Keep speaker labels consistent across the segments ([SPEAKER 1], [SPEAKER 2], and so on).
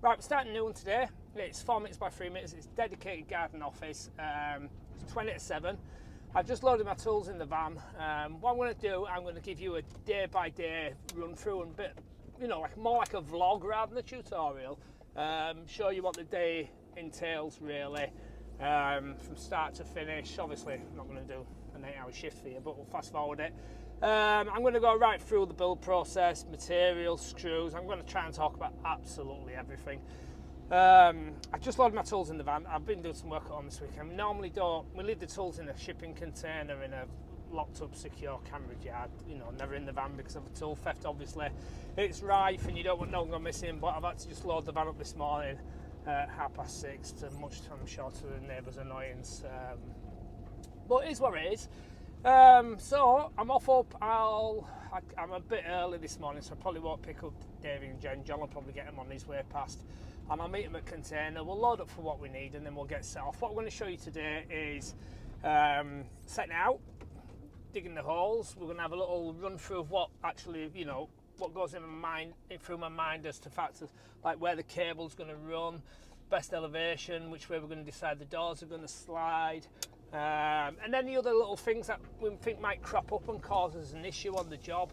[SPEAKER 1] Right, we're starting a new one today. It's 4 metres by 3 metres. It's a dedicated garden office. It's 20 to 7. I've just loaded my tools in the van. What I'm going to do, I'm going to give you a day-by-day run through and bit, you know, like more like a vlog rather than a tutorial. Show you what the day entails really, from start to finish. Obviously, I'm not going to do an 8-hour shift for you, but we'll fast forward it. I'm going to go right through the build process, materials, screws. I'm going to try and talk about absolutely everything. I just loaded my tools in the van. I've been doing some work on this weekend. We normally we leave the tools in a shipping container in a locked up secure camera yard, you know, never in the van because of the tool theft obviously. It's rife and you don't want no one going missing, but I've had to just load the van up this morning at 6:30 to much time short to the neighbours' annoyance. But it is what it is. So I'm off up. I'm a bit early this morning, so I probably won't pick up Davey and Jen. John will probably get him on his way past, and I'll meet him at container. We'll load up for what we need, and then we'll get set off. What we're going to show you today is setting out, digging the holes. We're going to have a little run through of what actually, you know, what goes in my mind, through my mind as to factors like where the cable's going to run, best elevation, which way we're going to decide the doors are going to slide. And any other little things that we think might crop up and cause us an issue on the job.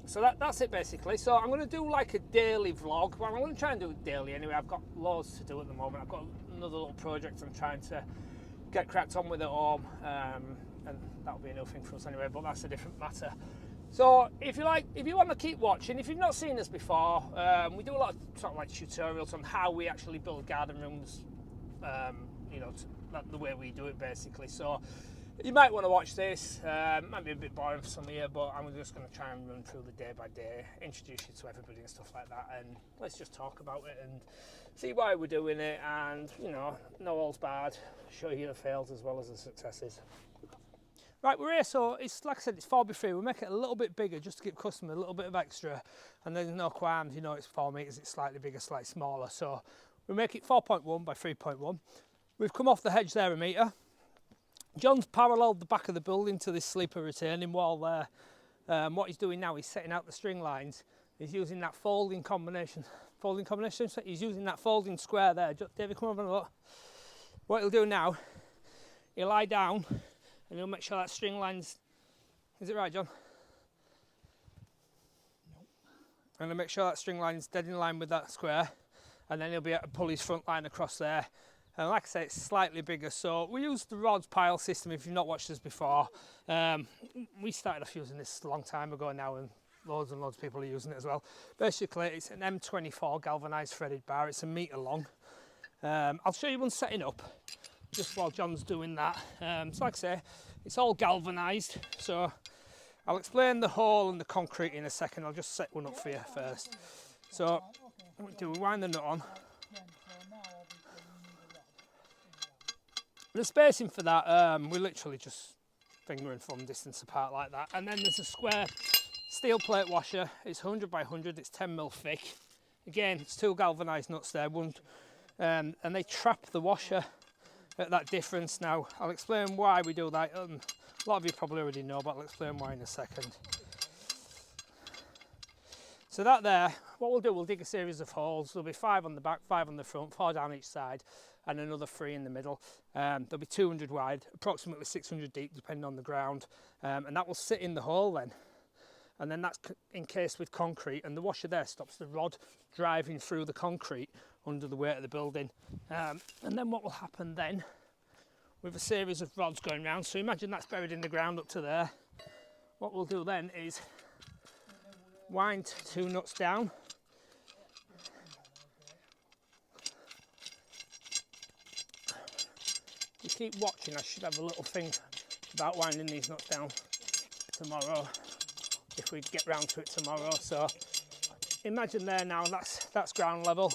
[SPEAKER 1] So that's it basically. So I'm going to do like a daily vlog. Well, I'm going to try and do it daily anyway. I've got loads to do at the moment. I've got another little project I'm trying to get cracked on with at home, and that'll be a new thing for us anyway, but that's a different matter. So if you want to keep watching, if you've not seen us before, we do a lot of sort of like tutorials on how we actually build garden rooms, you know, the way we do it basically. So you might want to watch this. Might be a bit boring for some of you, but I'm just going to try and run through the day by day, introduce you to everybody and stuff like that, and let's just talk about it and see why we're doing it, and you know, no all's bad, show you the fails as well as the successes. Right, we're here, so it's like I said, it's 4x3. We'll make it a little bit bigger just to give customer a little bit of extra, and there's no qualms, you know, it's 4 metres, it's slightly bigger, slightly smaller, so we make it 4.1 by 3.1. We've come off the hedge there a metre. John's paralleled the back of the building to this sleeper retaining wall there. What he's doing now, he's setting out the string lines. He's using that folding combination. He's using that folding square there. David, come over and look. What he'll do now, he'll lie down and he'll make sure that string line's, is it right, John? Nope. I'm going to make sure that string line's dead in line with that square, and then he'll be able to pull his front line across there. And like I say, it's slightly bigger, so we use the rods pile system. If you've not watched this before, we started off using this a long time ago now, and loads and loads of people are using it as well. Basically, it's an M24 galvanised threaded bar. It's a metre long. I'll show you one setting up just while John's doing that. So like I say, it's all galvanised, so I'll explain the hole and the concrete in a second. I'll just set one up for you first. So what we do, we wind the nut on. The spacing for that, we literally just finger and thumb distance apart like that. And then there's a square steel plate washer. It's 100 by 100, it's 10mm thick. Again, it's 2 galvanised nuts there, and they trap the washer at that difference. Now, I'll explain why we do that. A lot of you probably already know, but I'll explain why in a second. So that there, what we'll do, we'll dig a series of holes. There'll be 5 on the back, 5 on the front, 4 down each side, and another 3 in the middle. There'll be 200 wide, approximately 600 deep, depending on the ground, and that will sit in the hole then. And then that's encased with concrete, and the washer there stops the rod driving through the concrete under the weight of the building. And then what will happen then, with a series of rods going round, so imagine that's buried in the ground up to there. What we'll do then is wind 2 nuts down. You keep watching, I should have a little thing about winding these nuts down tomorrow, if we get round to it tomorrow. So imagine there now, that's ground level.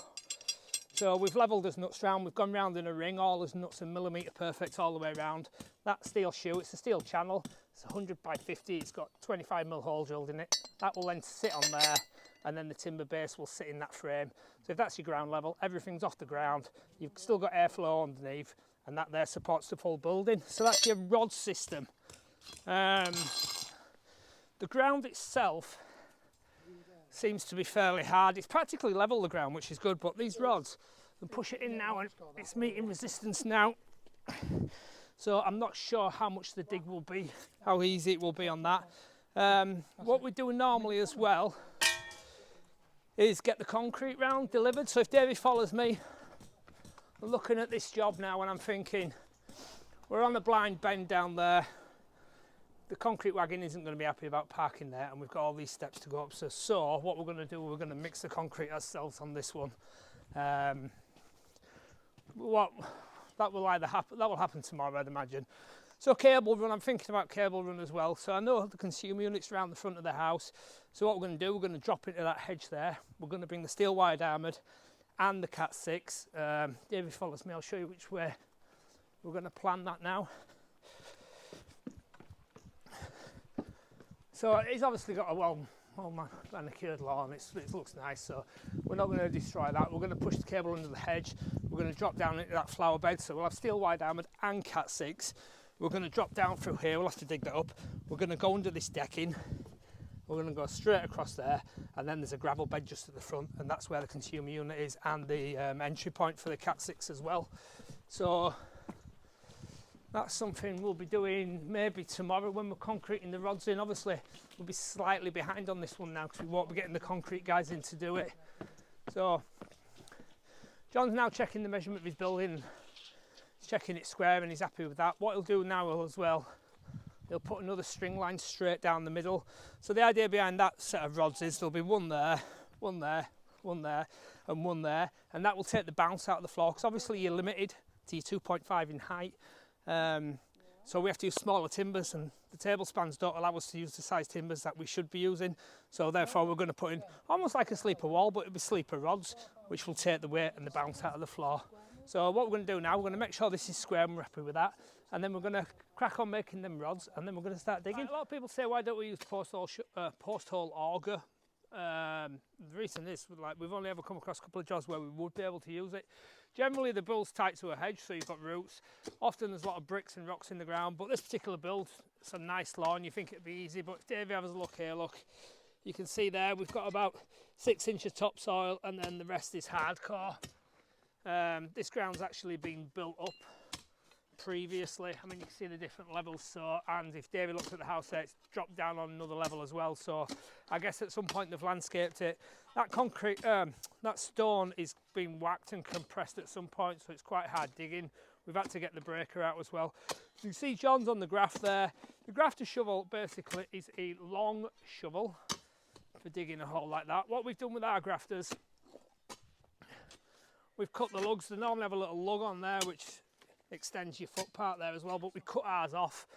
[SPEAKER 1] So we've levelled his nuts round, we've gone round in a ring, all his nuts are millimetre perfect all the way around. That steel shoe, it's a steel channel, it's 100 by 50, it's got 25mm hole drilled in it. That will then sit on there, and then the timber base will sit in that frame. So if that's your ground level, everything's off the ground, you've still got airflow underneath, and that there supports the full building. So that's your rod system. The ground itself seems to be fairly hard. It's practically level the ground, which is good, but these rods, and push it in now and it's meeting resistance now. So I'm not sure how much the dig will be, how easy it will be on that. What we do normally as well is get the concrete round delivered. So if Davey follows me, I'm looking at this job now and I'm thinking, we're on a blind bend down there. The concrete wagon isn't going to be happy about parking there, and we've got all these steps to go up. So what we're going to do, we're going to mix the concrete ourselves on this one. That will happen tomorrow, I'd imagine. So cable run, I'm thinking about cable run as well. So I know the consumer unit's around the front of the house. So what we're going to do, we're going to drop into that hedge there. We're going to bring the steel wide armoured and the Cat 6. David follows me, I'll show you which way we're going to plan that now. So it's obviously got a well manicured lawn, it looks nice, so we're not going to destroy that. We're going to push the cable under the hedge, we're going to drop down into that flower bed, so we'll have steel wide armoured and Cat 6. We're going to drop down through here, we'll have to dig that up. We're going to go under this decking, we're going to go straight across there, and then there's a gravel bed just at the front, and that's where the consumer unit is, and the entry point for the Cat 6 as well. So that's something we'll be doing maybe tomorrow when we're concreting the rods in. Obviously, we'll be slightly behind on this one now because we won't be getting the concrete guys in to do it. So, John's now checking the measurement of his building. He's checking it square and he's happy with that. What he'll do now as well, he'll put another string line straight down the middle. So the idea behind that set of rods is there'll be one there, one there, one there, and one there. And that will take the bounce out of the floor because obviously you're limited to your 2.5 in height. So we have to use smaller timbers, and the table spans don't allow us to use the size timbers that we should be using, so therefore we're going to put in almost like a sleeper wall, but it'll be sleeper rods which will take the weight and the bounce out of the floor. So what we're going to do now, we're going to make sure this is square and we're happy with that, and then we're going to crack on making them rods, and then we're going to start digging. A lot of people say, why don't we use post hole auger? The reason is, like, we've only ever come across a couple of jobs where we would be able to use it. Generally the build's tight to a hedge, so you've got roots. Often there's a lot of bricks and rocks in the ground, but this particular build, it's a nice lawn, you think it'd be easy, but if Davey has a look here, look, you can see there we've got about 6 inches topsoil and then the rest is hardcore. This ground's actually been built up previously. I mean, you can see the different levels, so, and if David looks at the house there, it's dropped down on another level as well, so I guess at some point they've landscaped it. That concrete, that stone is being whacked and compressed at some point, so it's quite hard digging. We've had to get the breaker out as well. You can see John's on the graph there. The grafter shovel basically is a long shovel for digging a hole like that. What we've done with our grafters, we've cut the lugs. They normally have a little lug on there which extends your foot part there as well, but we cut ours off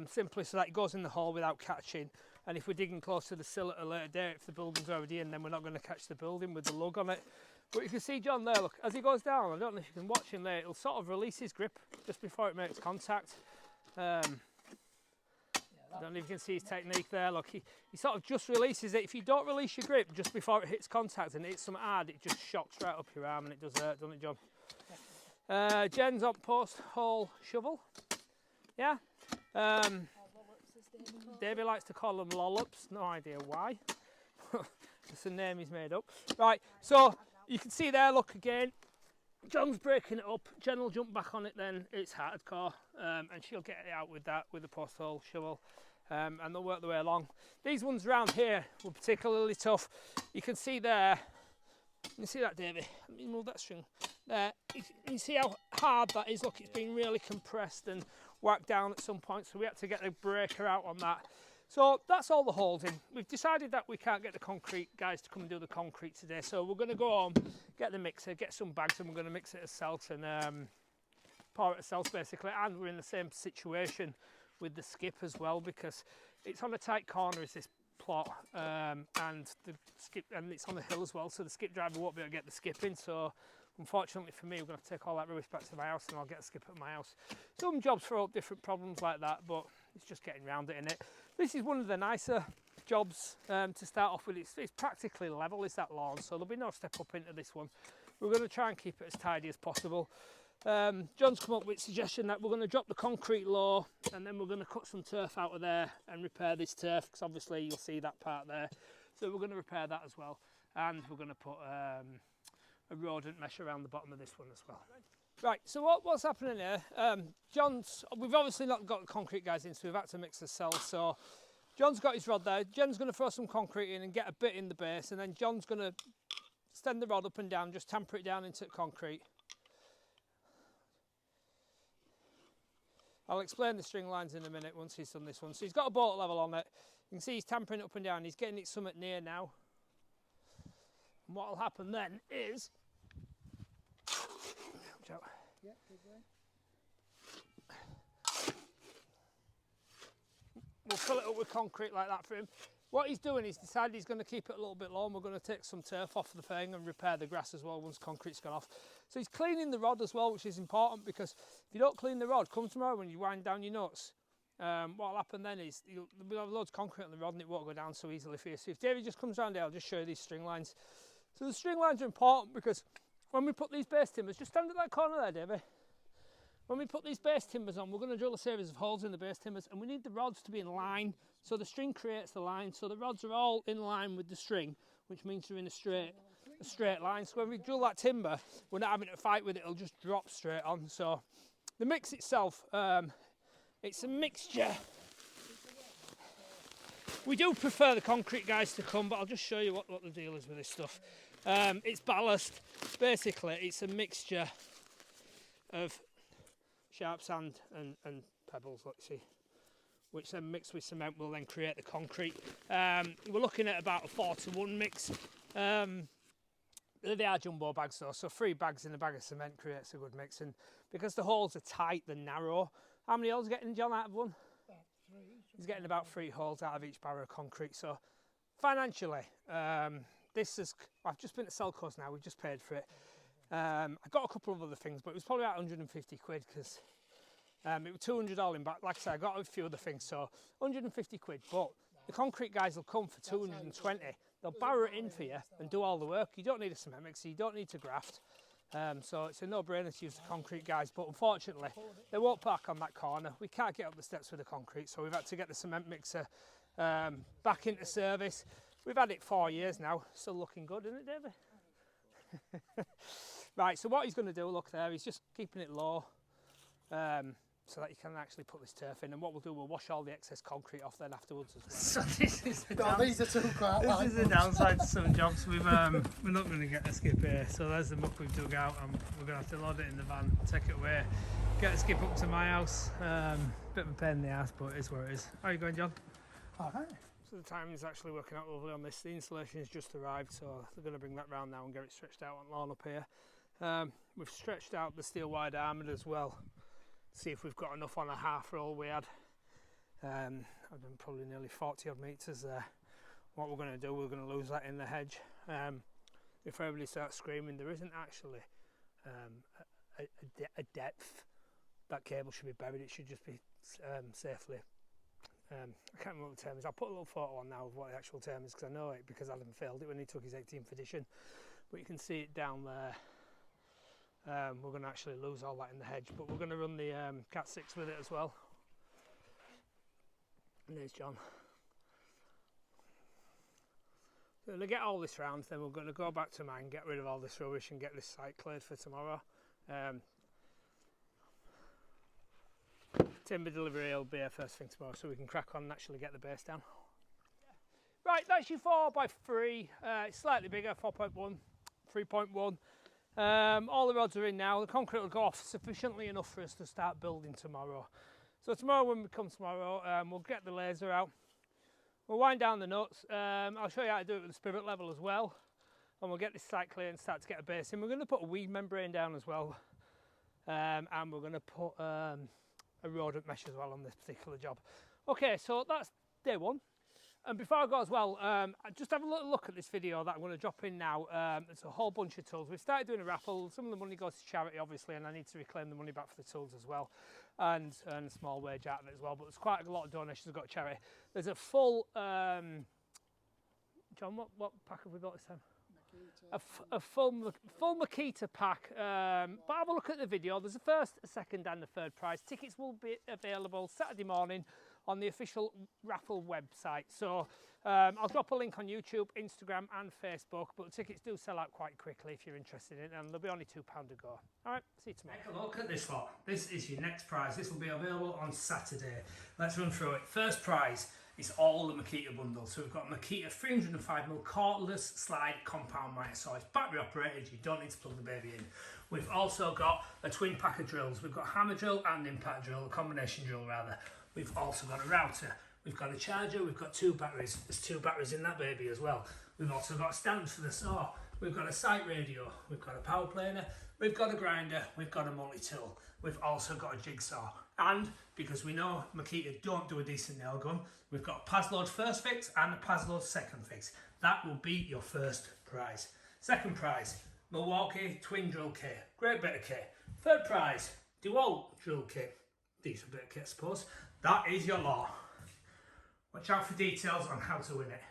[SPEAKER 1] simply so that it goes in the hole without catching, and if we're digging close to the sill at a later date, if the building's already in, then we're not going to catch the building with the lug on it. But you can see John there, look, as he goes down, I don't know if you can watch him there, it'll sort of release his grip just before it makes contact. I don't know if you can see his technique there, look, he sort of just releases it. If you don't release your grip just before it hits contact and it hits some hard, it just shocks right up your arm and it does hurt, doesn't it, John? Jen's on post hole shovel, yeah. Davey likes to call them lollops, no idea why. It's a name he's made up. Right, so you can see there, look again, John's breaking it up. Jen will jump back on it then, it's hardcore, and she'll get it out with that, with the post hole shovel, and they'll work their way along. These ones around here were particularly tough. You can see there, you see that, Davey? Let me move that string there. You see how hard that is? Look, it's been really compressed and whacked down at some point, so we had to get the breaker out on that. So that's all the holes in. We've decided that we can't get the concrete guys to come and do the concrete today, so we're going to go home, get the mixer, get some bags, and we're going to mix it ourselves and pour it ourselves basically. And we're in the same situation with the skip as well, because it's on a tight corner, is this plot, and the skip, and it's on a hill as well, so the skip driver won't be able to get the skip in. So unfortunately for me, we're going to take all that rubbish back to my house and I'll get a skip at my house. Some jobs throw up different problems like that, but it's just getting around it, innit? This is one of the nicer jobs to start off with. It's practically level, is that lawn, so there'll be no step up into this one. We're going to try and keep it as tidy as possible. John's come up with a suggestion that we're going to drop the concrete low and then we're going to cut some turf out of there and repair this turf, because obviously you'll see that part there. So we're going to repair that as well, and we're going to put a rodent mesh around the bottom of this one as well. Right, so what's happening here, we've obviously not got the concrete guys in, so we've had to mix the cells. So John's got his rod there, Jen's going to throw some concrete in and get a bit in the base, and then John's going to extend the rod up and down, just tamper it down into concrete. I'll explain the string lines in a minute once he's done this one. So he's got a boat level on it, you can see he's tampering it up and down, he's getting it somewhat near now. And what will happen then is,
[SPEAKER 2] Yeah, good way.
[SPEAKER 1] we'll fill it up with concrete like that for him. What he's doing, he's decided he's going to keep it a little bit low, and we're going to take some turf off the thing and repair the grass as well once concrete's gone off. So he's cleaning the rod as well, which is important, because if you don't clean the rod, come tomorrow when you wind down your nuts, what will happen then is we'll have loads of concrete on the rod and it won't go down so easily for you. So if David just comes around here, I'll just show you these string lines. So the string lines are important because when we put these base timbers, just stand at that corner there, David. When we put these base timbers on, we're going to drill a series of holes in the base timbers, and we need the rods to be in line, so the string creates the line. So the rods are all in line with the string, which means they're in a straight line. So when we drill that timber, we're not having to fight with it, it'll just drop straight on. So the mix itself, it's a mixture. We do prefer the concrete guys to come, but I'll just show you what the deal is with this stuff. It's ballast. Basically, it's a mixture of sharp sand and pebbles, let's see, which then mixed with cement will then create the concrete. We're looking at about a 4-to-1 mix. They are jumbo bags though, so 3 bags in a bag of cement creates a good mix, and because the holes are tight, they're narrow. How many holes are getting John out of one?
[SPEAKER 2] About 3.
[SPEAKER 1] He's getting about 3 holes out of each barrel of concrete. So financially, this is, I've just been at Selco's now, we've just paid for it. I got a couple of other things, but it was probably about 150 quid because it was 200 all in back. Like I said, I got a few other things, so 150 quid. But the concrete guys will come for 220. They'll barrow it in for you and do all the work. You don't need a cement mixer, you don't need to graft. So it's a no-brainer to use the concrete guys, but unfortunately they won't park on that corner. We can't get up the steps with the concrete, so we've had to get the cement mixer back into service. We've had it 4 years now, still looking good, isn't it, David? Right, so what he's going to do, look there, he's just keeping it low so that you can actually put this turf in, and what we'll do, we'll wash all the excess concrete off then afterwards as well. So this is
[SPEAKER 2] These are too quite
[SPEAKER 1] this is the downside to some jobs. We're not going to get a skip here, so there's the muck we've dug out, and we're going to have to load it in the van, take it away, get a skip up to my house. Bit of a pain in the ass, but it is what it is. How are you going, John?
[SPEAKER 2] All right.
[SPEAKER 1] So the timing is actually working out lovely on this. The insulation has just arrived, so they're going to bring that round now and get it stretched out on lawn up here. We've stretched out the steel wide armoured as well, see if we've got enough on a half roll we had. I've done probably nearly 40 odd metres there. What we're going to do, we're going to lose that in the hedge. If everybody starts screaming, there isn't actually a depth that cable should be buried. It should just be safely. I can't remember what the term is. I'll put a little photo on now of what the actual term is, because I know it because Adam failed it when he took his 18th edition. But you can see it down there. We're going to actually lose all that in the hedge, but we're going to run the Cat 6 with it as well. And there's John. So to get all this round, then we're going to go back to mine, get rid of all this rubbish and get this site cleared for tomorrow. Timber delivery will be here first thing tomorrow, so we can crack on and actually get the base down. Right, that's your 4x3. It's slightly bigger, 4.1, 3.1. All the rods are in now. The concrete will go off sufficiently enough for us to start building tomorrow. So tomorrow, when we come tomorrow, we'll get the laser out. We'll wind down the nuts. I'll show you how to do it with the spirit level as well. And we'll get this site clear and start to get a base in. We're going to put a weed membrane down as well. And we're going to put a rodent mesh as well on this particular job. Okay, so that's day one. And before I go as well, just have a little look at this video that I'm going to drop in now. It's a whole bunch of tools. We've started doing a raffle. Some of the money goes to charity, obviously, and I need to reclaim the money back for the tools as well, and earn a small wage out of it as well. But there's quite a lot of donations that go to charity. There's a full, John, what pack have we got this time? A full Makita pack, but have a look at the video. There's a first, a second and a third prize. Tickets will be available Saturday morning on the official raffle website. So I'll drop a link on YouTube, Instagram and Facebook, but tickets do sell out quite quickly if you're interested in it, and they'll be only £2 a go. All right, see you tomorrow. Take a look at this lot. This is your next prize. This will be available on Saturday. Let's run through it. First prize is all the Makita bundles. So we've got Makita 305mm cordless slide compound miter. So it's battery operated, you don't need to plug the baby in. We've also got a twin pack of drills. We've got hammer drill and impact drill, a combination drill rather. We've also got a router. We've got a charger, we've got 2 batteries. There's 2 batteries in that baby as well. We've also got stands for the saw. We've got a sight radio. We've got a power planer. We've got a grinder. We've got a multi-tool. We've also got a jigsaw. And because we know Makita don't do a decent nail gun, we've got a Pazload first fix and a Pazload second fix. That will be your first prize. Second prize, Milwaukee twin drill kit. Great bit of kit. Third prize, DeWalt drill kit. Decent bit of kit, I suppose. That is your lot. Watch out for details on how to win it.